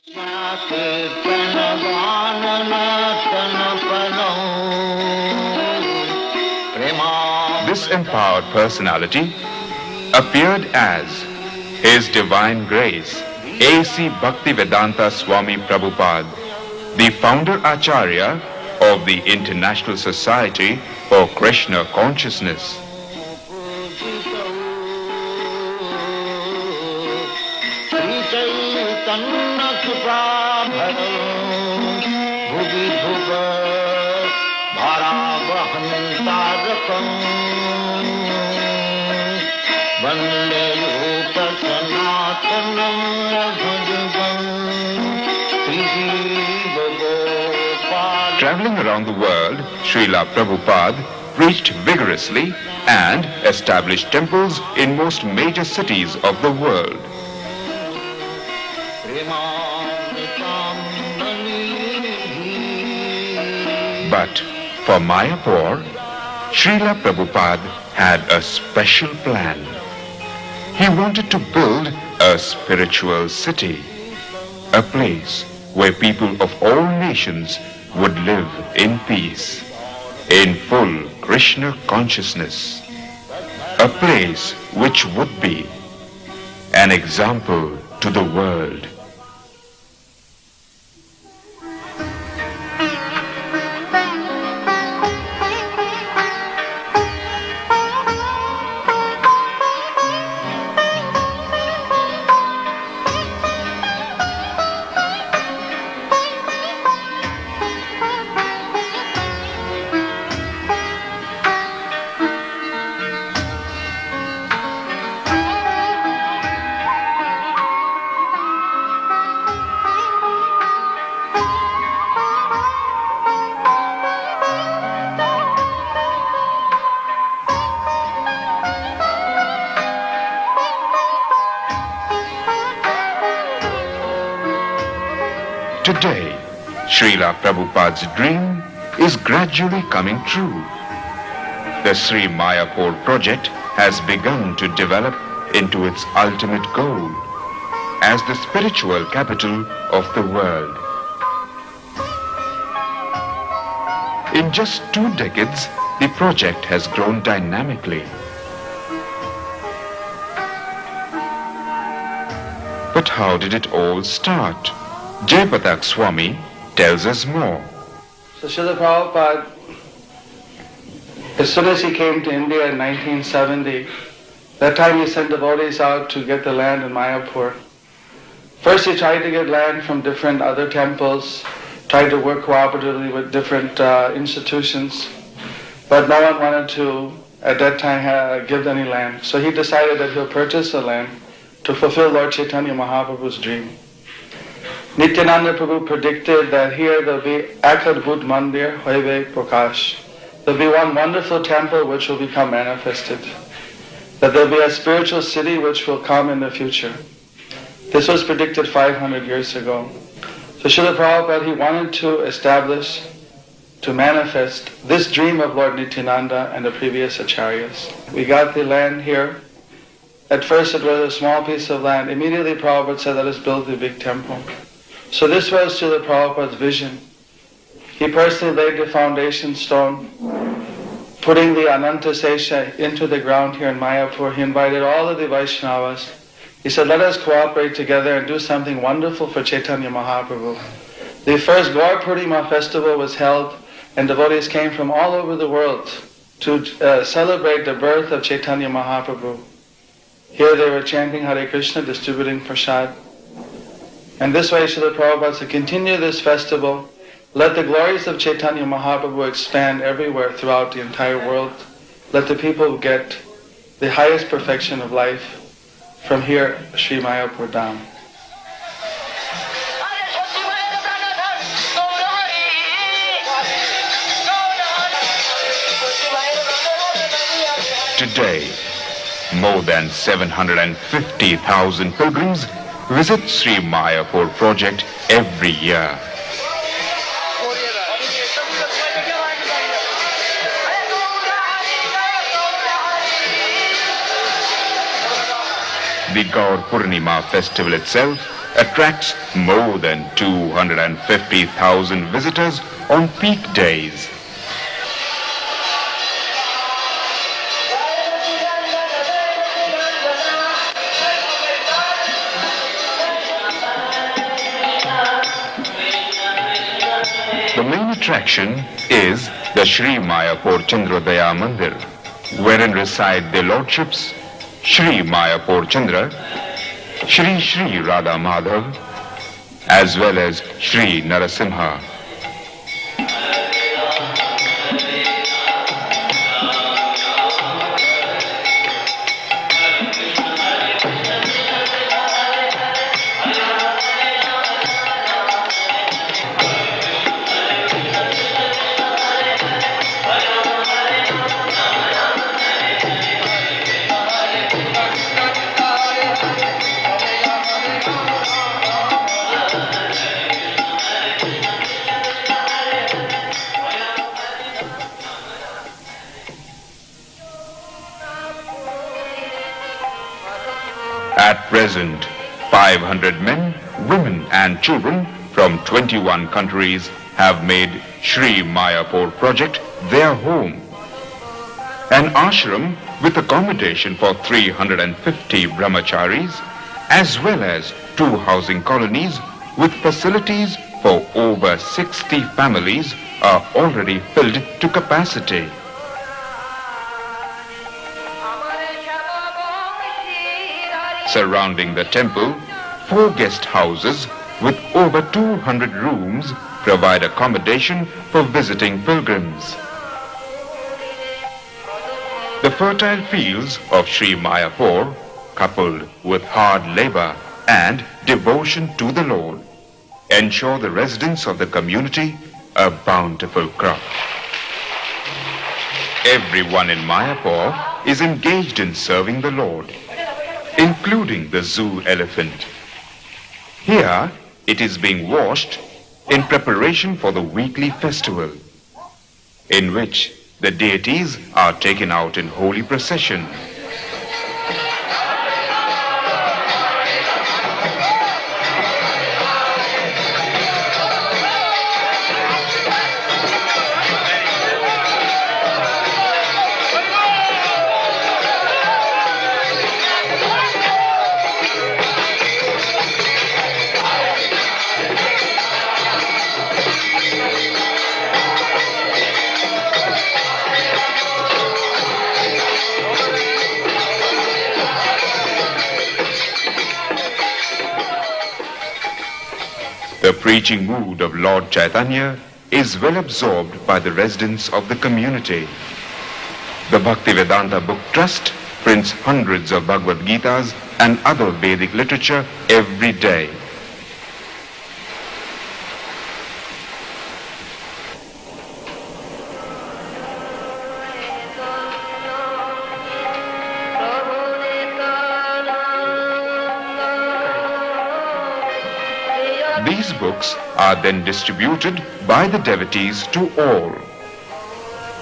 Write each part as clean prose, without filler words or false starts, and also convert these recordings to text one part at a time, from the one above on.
This empowered personality appeared as His Divine Grace A.C. Bhaktivedanta Swami Prabhupada, the founder Acharya of the International Society for Krishna Consciousness. Traveling around the world, Srila Prabhupada preached vigorously and established temples in most major cities of the world. But for Mayapur, Srila Prabhupada had a special plan. He wanted to build a spiritual city, a place where people of all nations would live in peace, in full Krishna consciousness, a place which would be an example to the world. Today, Srila Prabhupada's dream is gradually coming true. The Sri Mayapur project has begun to develop into its ultimate goal as the spiritual capital of the world. In just 2 decades, the project has grown dynamically. But how did it all start? Jayapatak Swami tells us more. So Srila Prabhupada, as soon as he came to India in 1970, that time he sent devotees out to get the land in Mayapur. First he tried to get land from different other temples, tried to work cooperatively with different institutions, but no one wanted to, at that time, give any land. So he decided that he'll purchase the land to fulfill Lord Chaitanya Mahaprabhu's dream. Nityananda Prabhu predicted that here there'll be Akadbhut Mandir Hoive Prakash. There'll be one wonderful temple which will become manifested. That there'll be a spiritual city which will come in the future. This was predicted 500 years ago. So Srila Prabhupada, he wanted to establish, to manifest this dream of Lord Nityananda and the previous acharyas. We got the land here. At first it was a small piece of land. Immediately Prabhupada said, let us build the big temple. So this was Srila Prabhupada's vision. He personally laid the foundation stone, putting the Ananta Sesha into the ground here in Mayapur. He invited all of the Vaishnavas. He said, let us cooperate together and do something wonderful for Chaitanya Mahaprabhu. The first Gaur Purnima festival was held, and devotees came from all over the world to celebrate the birth of Chaitanya Mahaprabhu. Here they were chanting Hare Krishna, distributing prasad. And this way Srila Prabhupada said, continue this festival. Let the glories of Chaitanya Mahaprabhu expand everywhere throughout the entire world. Let the people get the highest perfection of life from here, Sri Mayapur Dham. Today, more than 750,000 pilgrims visit Sri Mayapur project every year. The Gaur Purnima festival itself attracts more than 250,000 visitors on peak days. The main attraction is the Sri Mayapur Chandrodaya Mandir, wherein reside their lordships Sri Mayapur Chandra, Shri Shri Radha Madhav, as well as Shri Narasimha. At present, 500 men, women and children from 21 countries have made Sri Mayapur project their home. An ashram with accommodation for 350 brahmacharis as well as 2 housing colonies with facilities for over 60 families are already filled to capacity. Surrounding the temple, 4 guest houses with over 200 rooms provide accommodation for visiting pilgrims. The fertile fields of Sri Mayapur, coupled with hard labor and devotion to the Lord, ensure the residents of the community a bountiful crop. Everyone in Mayapur is engaged in serving the Lord, including the zoo elephant. Here, it is being washed in preparation for the weekly festival, in which the deities are taken out in holy procession. The preaching mood of Lord Chaitanya is well absorbed by the residents of the community. The Bhaktivedanta Book Trust prints hundreds of Bhagavad Gitas and other Vedic literature every day. These books are then distributed by the devotees to all,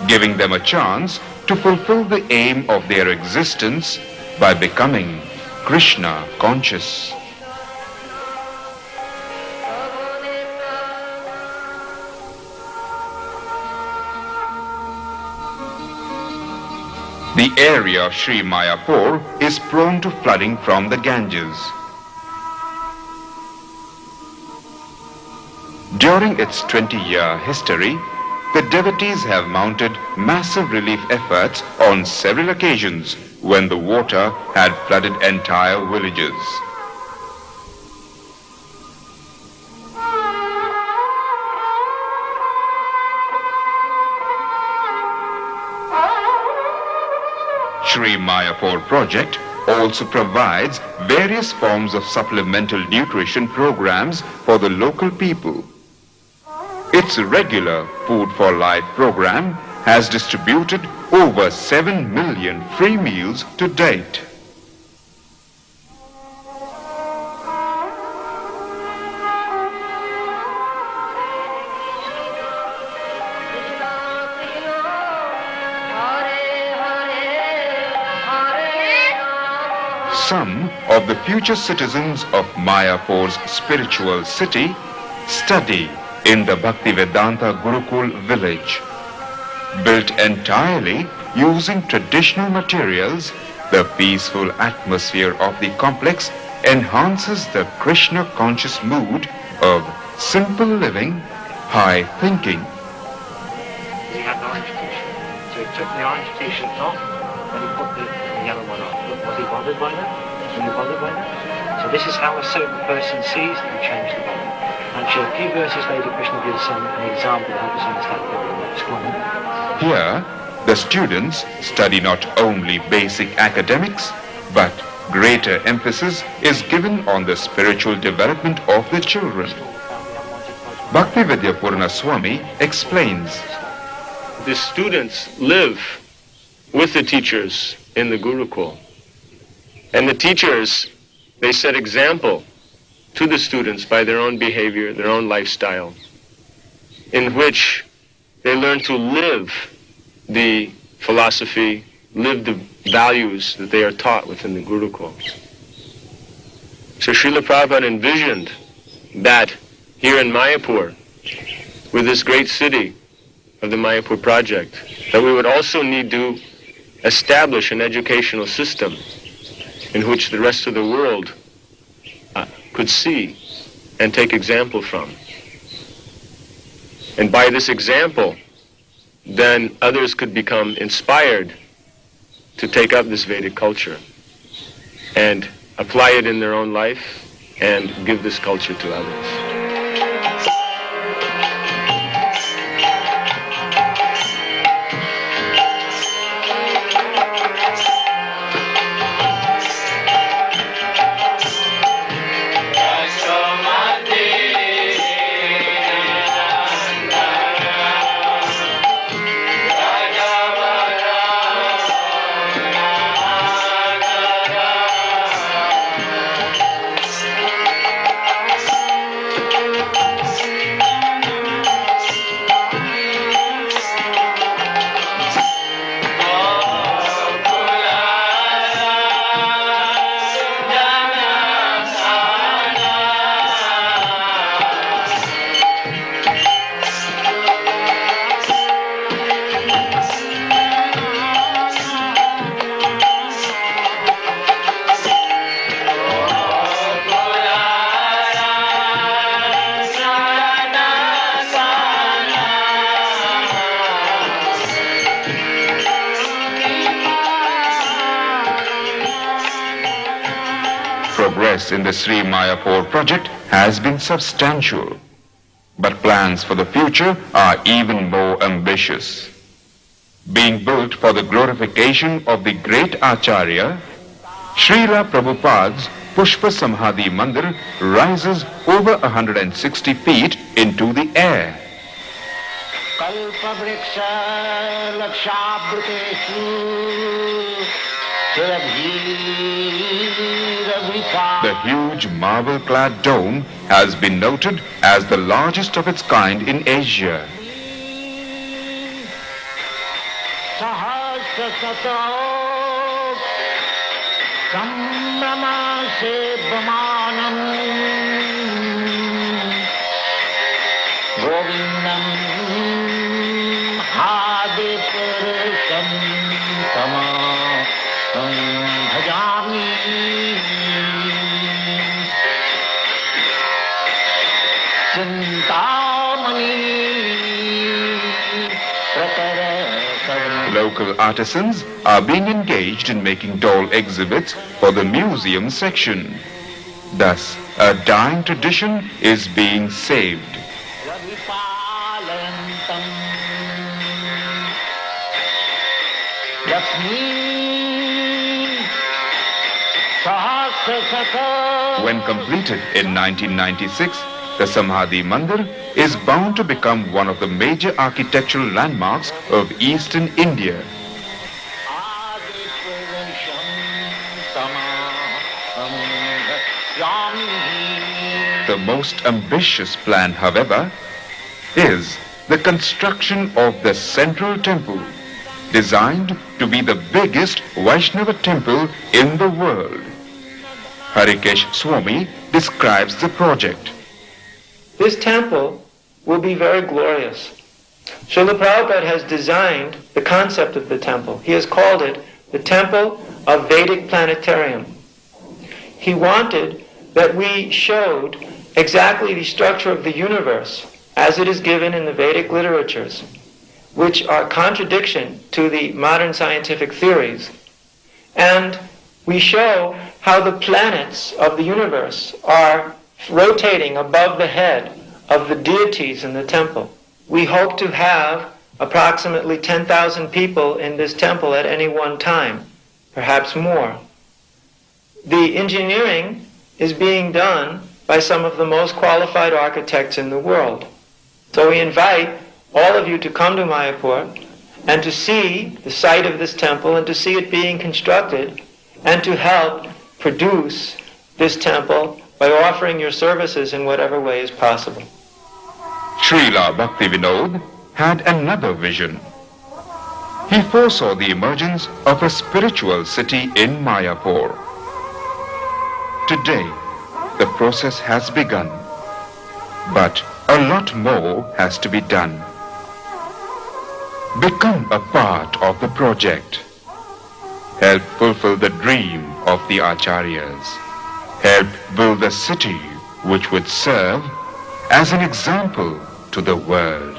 giving them a chance to fulfill the aim of their existence by becoming Krishna conscious. The area of Sri Mayapur is prone to flooding from the Ganges. During its 20-year history, the devotees have mounted massive relief efforts on several occasions when the water had flooded entire villages. Sri Mayapur project also provides various forms of supplemental nutrition programs for the local people. Its regular Food for Life program has distributed over 7 million free meals to date. some of the future citizens of Mayapur's spiritual city study in the Bhaktivedanta Gurukul village. Built entirely using traditional materials, the peaceful atmosphere of the complex enhances the Krishna conscious mood of simple living, high thinking. We had the orange t-shirt. So he took the orange t-shirt off, and he put the yellow one on. Was he bothered by that? Were you bothered by that? So this is how a sober person sees and change the body. Actually, a few verses later, Krishna gives an example to help us understand a bit more. Just go on. Here, the students study not only basic academics, but greater emphasis is given on the spiritual development of the children. Bhaktivedanta Purna Swami explains. The students live with the teachers in the Gurukul. And the teachers, they set example to the students by their own behavior, their own lifestyle, in which they learn to live the philosophy, live the values that they are taught within the Gurukul. So Srila Prabhupada envisioned that here in Mayapur, with this great city of the Mayapur project, that we would also need to establish an educational system in which the rest of the world could see and take example from. And by this example, then others could become inspired to take up this Vedic culture and apply it in their own life and give this culture to others. Progress in the Sri Mayapur project has been substantial, but plans for the future are even more ambitious. Being built for the glorification of the great Acharya, Srila Prabhupada's Pushpa Samadhi Mandir rises over 160 feet into the air. The huge marble-clad dome has been noted as the largest of its kind in Asia. Local artisans are being engaged in making doll exhibits for the museum section. Thus, a dying tradition is being saved. When completed in 1996, the Samadhi Mandir is bound to become one of the major architectural landmarks of eastern India. The most ambitious plan, however, is the construction of the central temple, designed to be the biggest Vaishnava temple in the world. Harikesh Swami describes the project. This temple will be very glorious. Srila Prabhupada has designed the concept of the temple. He has called it the Temple of Vedic Planetarium. He wanted that we showed exactly the structure of the universe as it is given in the Vedic literatures, which are contradiction to the modern scientific theories. And we show how the planets of the universe are rotating above the head of the deities in the temple. We hope to have approximately 10,000 people in this temple at any one time, perhaps more. The engineering is being done by some of the most qualified architects in the world. So we invite all of you to come to Mayapur and to see the site of this temple and to see it being constructed and to help produce this temple by offering your services in whatever way is possible. Srila Bhaktivinoda had another vision. He foresaw the emergence of a spiritual city in Mayapur. Today, the process has begun, but a lot more has to be done. Become a part of the project. Help fulfill the dream of the Acharyas. Help build a city which would serve as an example to the world.